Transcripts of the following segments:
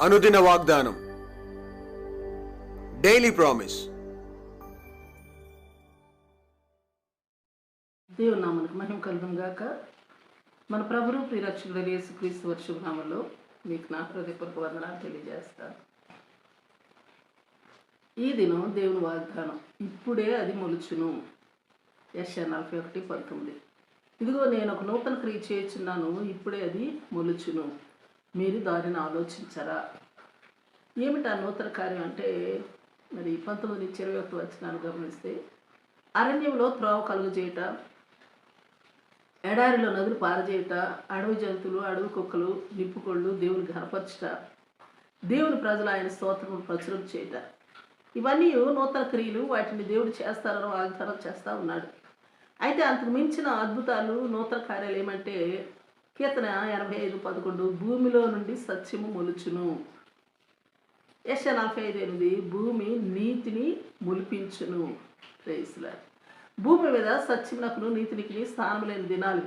అనుదిన వాగ్దానం, daily promise. దేవుని నామమునకు మహిమ కలుగును గాక. మన ప్రభువు ప్రియరక్షకుడైన యేసుక్రీస్తు వారి శుభనామములో మీకు నా హృదయపూర్వక వందనాలు తెలియజేస్తాను. ఈ దినం దేవుని వాగ్దానం, ఇప్పుడే అది మొలుచును. యెషయా 41:19. ఇదిగో నేను ఒక నూతన క్రియ చేయుచున్నాను, ఇప్పుడే అది మొలుచును, మీరు దానిని ఆలోచించరా. ఏమిటి ఆ నూతన కార్యం అంటే, మరి 19-21 వచనాలు గమనిస్తే, అరణ్యంలో త్రోవ కలుగజేయట, ఎడారిలో నదులు పారజేయట, అడవి జంతువులు, అడవి కుక్కలు, నిప్పుకొళ్ళు దేవుని ఘనపరచుట, దేవుని ప్రజలు ఆయన స్తోత్రము ప్రచురం చేయట, ఇవన్నీ నూతన క్రియలు. వాటిని దేవుడు చేస్తారని వాగ్దానం చేస్తూ ఉన్నాడు. అయితే అంతకు మించిన అద్భుతాలు, నూతన కార్యాలు ఏమంటే, కీర్తన 85:11, భూమిలో నుండి సత్యము మొలుచును. యెషయా 45:8, భూమి నీతిని మొలిపించును. Praise lord. భూమి మీద సత్యమునకును నీతినికి స్థానం లేని దినాలు.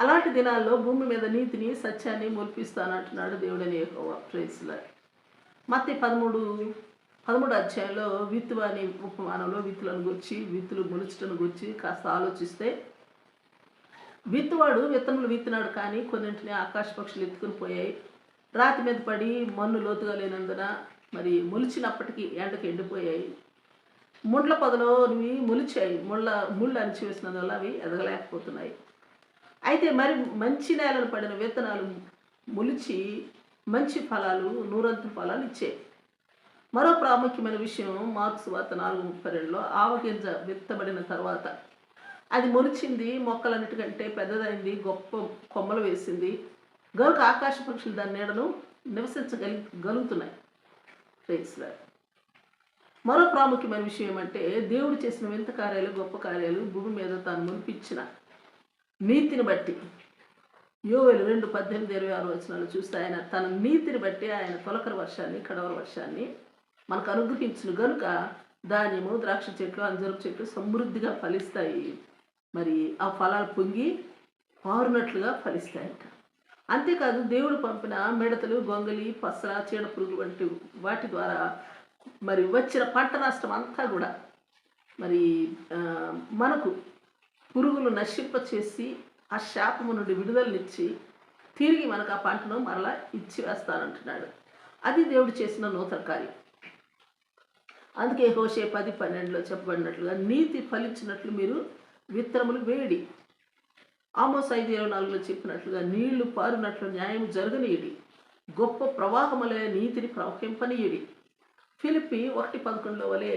అలాంటి దినాల్లో భూమి మీద నీతిని, సత్యాన్ని మొలిపిస్తానంటున్నాడు దేవుడని యెహోవా. Praise lord. మత్తయి 13 అధ్యాయంలో విత్తువ అనే ఉపమానంలో విత్తులను గురించి, విత్తులు మొలుచుటను గురించి కాస్త ఆలోచిస్తే, విత్తువాడు విత్తనములు విత్తినాడు, కానీ కొన్నింటిని ఆకాశ పక్షులు ఎత్తుకుని పోయాయి. రాతి మీద పడి మన్ను లోతుగా లేనందున మరి మొలిచినప్పటికీ ఎండకు ఎండిపోయాయి. ముండ్ల పొదలో అవి మొలిచాయి, ముళ్ళు అణిచివేసినందువల్ల అవి ఎదగలేకపోతున్నాయి. అయితే మరి మంచి నేలను పడిన విత్తనాలు మొలిచి మంచి ఫలాలు, నూరంతు ఫలాలు ఇచ్చాయి. మరో ప్రాముఖ్యమైన విషయం, మార్కు సువార్త 4:32లో, ఆవగింజ విత్తబడిన తర్వాత అది మొలిచింది, మొక్కలన్నిటికంటే పెద్దదైంది, గొప్ప కొమ్మలు వేసింది, గనుక ఆకాశ పక్షులు దాని నీడను నివసించగలుగుతున్నాయి. Praise lord. మరో ప్రాముఖ్యమైన విషయం ఏమంటే, దేవుడు చేసిన వింత కార్యాలు, గొప్ప కార్యాలు భూమి మీద తాను మునిపించిన నీతిని బట్టి, యోవేలు 2:18-26 వచనాలు చూస్తే, ఆయన తన నీతిని బట్టి ఆయన తొలకరి వర్షాన్ని, కడవర వర్షాన్ని మనకు అనుగ్రహించును, గనుక ధాన్యము, ద్రాక్ష చెట్లు, అంజరపు చెట్లు సమృద్ధిగా ఫలిస్తాయి. మరి ఆ ఫలాలు పొంగి పారునట్లుగా ఫలిస్తాయంట. అంతేకాదు, దేవుడు పంపిన మిడతలు, గొంగలి, పసర, చీడ పురుగు వంటి వాటి ద్వారా మరి వచ్చిన పంట నష్టం అంతా కూడా మరి మనకు పురుగులు నశింపచేసి ఆ శాపము నుండి విడుదలనిచ్చి తిరిగి మనకు ఆ పంటను మరలా ఇచ్చి వేస్తానంటున్నాడు. అది దేవుడు చేసిన నూతన కార్యం. అందుకే హోషేయ 10:12లో చెప్పబడినట్లుగా, నీతి ఫలించినట్లు మీరు విత్తనములు వేడి. ఆమోస్ 5:24లో చెప్పినట్లుగా, నీళ్లు పారునట్లు న్యాయం జరగనీయుడి, గొప్ప ప్రవాహములే నీతిని ప్రవహింపనీయుడి. ఫిలిప్పి 1:11లో వలె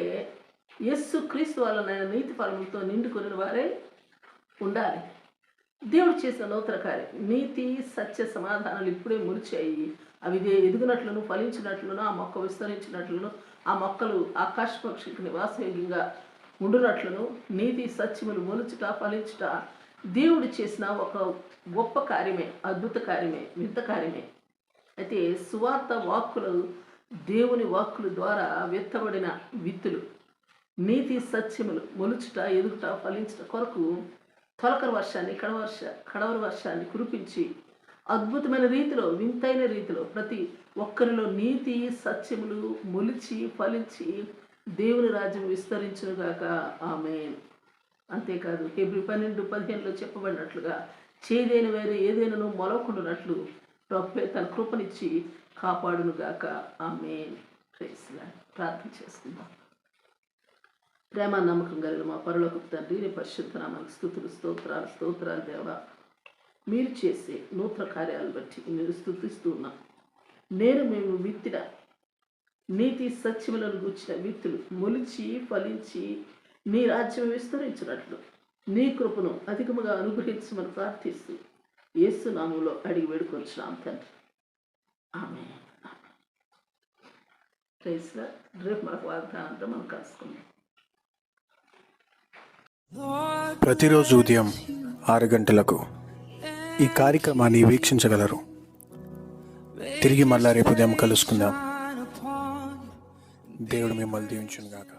యేసు క్రీస్తు వలన నీతి ఫలములతో నిండుకొని వారే ఉండాలి. దేవుడు చేసిన నూతన కార్యం, నీతి, సత్య, సమాధానాలు ఇప్పుడే మొలిచాయి. అవి ఎదుగునట్లను, ఫలించినట్లను, ఆ మొక్క విస్తరించినట్లను, ఆ మొక్కలు ఆకాశ పక్షులకు నివాసయోగ్యంగా ఉండునట్లను, నీతి సత్యములు మొలుచుట, ఫలించుట దేవుడు చేసిన ఒక గొప్ప కార్యమే, అద్భుత కార్యమే, వింత కార్యమే. అయితే సువార్త వాక్కులు, దేవుని వాక్కుల ద్వారా విత్తబడిన విత్తులు, నీతి సత్యములు మొలుచుట, ఎదుగుట, ఫలించుట కొరకు తొలకరి వర్షాన్ని, కడవర వర్షాన్ని కురిపించి అద్భుతమైన రీతిలో, వింతైన రీతిలో ప్రతి ఒక్కరిలో నీతి సత్యములు మొలిచి ఫలించి దేవుని రాజ్యం విస్తరించునుగాక. ఆమేన్. అంతేకాదు, హెబ్రీ 12:15లో చెప్పబడినట్లుగా, చేదైన వేరే ఏదైనాను మొలకుండునట్లు ప్రభువే తన కృపనిచ్చి కాపాడునుగాక. ఆమేన్. Praise lord. ప్రార్థన చేసుకుందాం. ప్రేమ నమ్మకం కలిగిన మా పరలోకపు తండ్రి, నీ పరిశుద్ధ నామానికి స్తుతులు, స్తోత్రాలు దేవా. మీరు చేసే నూతన కార్యాలను బట్టి నేను స్తుతిస్తూ ఉన్నాను. మేము విత్తిన నీతి సత్యములను గూర్చిన విత్తులు మొలిచి ఫలించి నీ రాజ్యం విస్తరించినట్లు నీ కృపను అధికముగా అనుగ్రహించమని ప్రార్థిస్తూ యేసు నామములో అడిగి వేడుకొంచున్నాం తండ్రి. ఆమేన్. Praise lord. రేపు మనకు వాగ్దానంతో మనం కలుసుకుందాం. ప్రతిరోజు ఉదయం 6 గంటలకు ఈ కార్యక్రమాన్ని వీక్షించగలరు. తిరిగి మళ్ళా రేపు ఉదయం కలుసుకుందాం. దేవుడు మిమ్మల్ని దీవించును గాక.